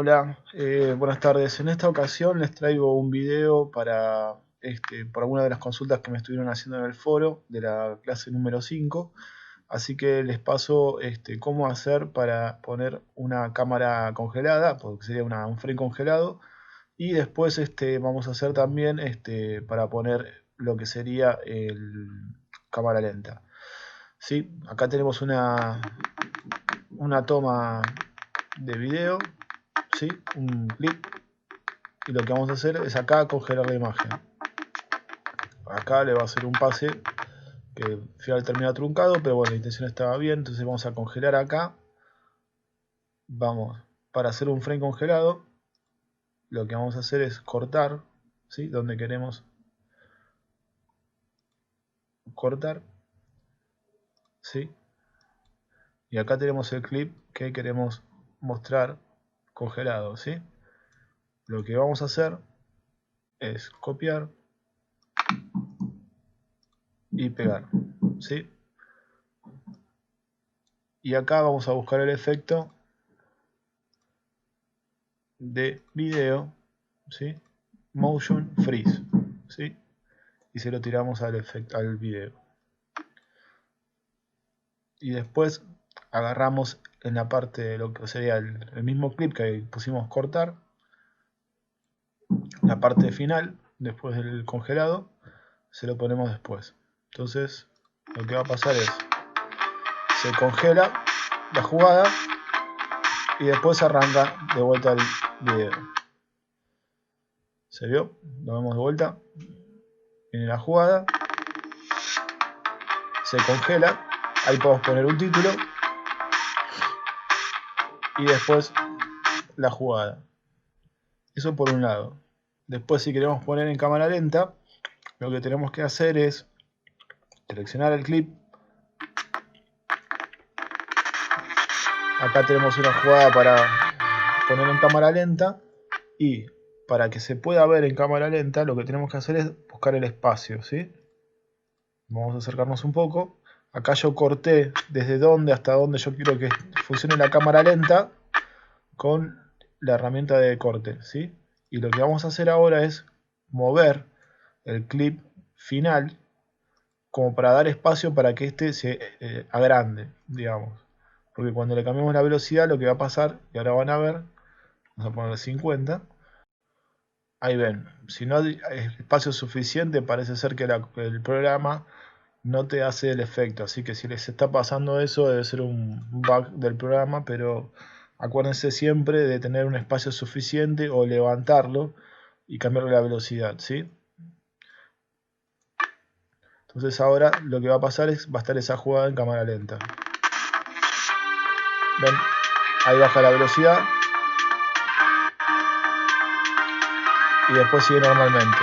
Hola, buenas tardes. En esta ocasión les traigo un video para, por alguna de las consultas que me estuvieron haciendo en el foro de la clase número 5. Así que les paso cómo hacer para poner una cámara congelada, porque sería un frame congelado. Y después vamos a hacer también para poner lo que sería el cámara lenta. ¿Sí? Acá tenemos una toma de video. ¿Sí? Un clip, y lo que vamos a hacer es acá congelar la imagen. Acá le va a hacer un pase que al final termina truncado, pero bueno, la intención estaba bien, entonces vamos a congelar acá. Vamos, para hacer un frame congelado, lo que vamos a hacer es cortar, ¿sí? Donde queremos cortar, ¿sí? Y acá tenemos el clip que queremos mostrar congelado, ¿sí? Lo que vamos a hacer es copiar y pegar, ¿sí? Y acá vamos a buscar el efecto de video, ¿sí? Motion freeze, ¿sí? Y se lo tiramos al video. Y después agarramos en la parte de lo que sería el mismo clip que pusimos cortar, la parte final, después del congelado, se lo ponemos después. Entonces, lo que va a pasar es, se congela la jugada y después arranca de vuelta el video. ¿Se vio? Lo vemos de vuelta. Viene la jugada, se congela, ahí podemos poner un título y después la jugada. Eso por un lado. Después, si queremos poner en cámara lenta, lo que tenemos que hacer es seleccionar el clip. Acá tenemos una jugada para poner en cámara lenta, y para que se pueda ver en cámara lenta lo que tenemos que hacer es buscar el espacio, ¿sí? Vamos a acercarnos un poco. Acá yo corté desde dónde hasta dónde yo quiero que funcione la cámara lenta con la herramienta de corte, ¿sí? Y lo que vamos a hacer ahora es mover el clip final como para dar espacio para que este se agrande, digamos. Porque cuando le cambiamos la velocidad, lo que va a pasar, y ahora van a ver, vamos a poner 50. Ahí ven, si no hay espacio suficiente, parece ser que el programa no te hace el efecto. Así que si les está pasando eso, debe ser un bug del programa, pero acuérdense siempre de tener un espacio suficiente o levantarlo y cambiarle la velocidad, ¿sí? Entonces ahora lo que va a pasar es, va a estar esa jugada en cámara lenta. ¿Ven? Ahí baja la velocidad y después sigue normalmente.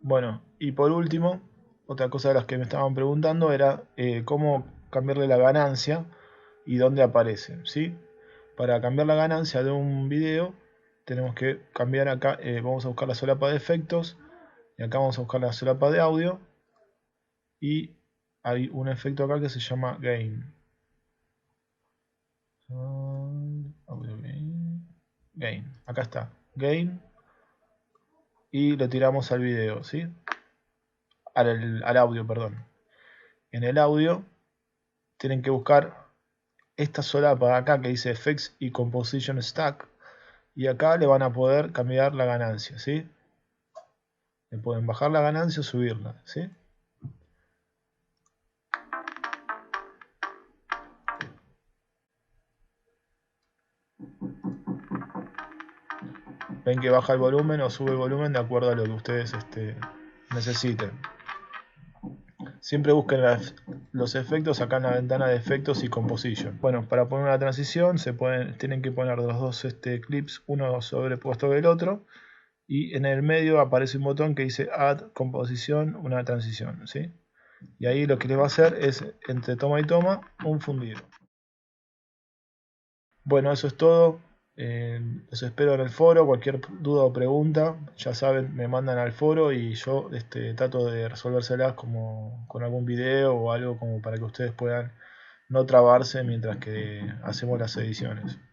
Bueno, y por último, otra cosa de las que me estaban preguntando era cómo cambiarle la ganancia y dónde aparece, ¿sí? Para cambiar la ganancia de un video tenemos que cambiar acá, vamos a buscar la solapa de efectos y acá vamos a buscar la solapa de audio, y hay un efecto acá que se llama gain. Gain, acá está, gain, y lo tiramos al video, ¿sí? Al audio, perdón. En el audio tienen que buscar esta solapa de acá que dice Effects y Composition Stack, y acá le van a poder cambiar la ganancia, ¿sí? Le pueden bajar la ganancia o subirla, ¿sí? Ven que baja el volumen o sube el volumen de acuerdo a lo que ustedes necesiten. Siempre busquen los efectos acá en la ventana de efectos y composition. Bueno, para poner una transición tienen que poner los dos clips, uno sobrepuesto del otro, y en el medio aparece un botón que dice add composición, una transición, ¿sí? Y ahí lo que les va a hacer es, entre toma y toma, un fundido. Bueno, eso es todo. Los espero en el foro. Cualquier duda o pregunta, ya saben, me mandan al foro y yo trato de resolvérselas como con algún video o algo como para que ustedes puedan no trabarse mientras que hacemos las ediciones.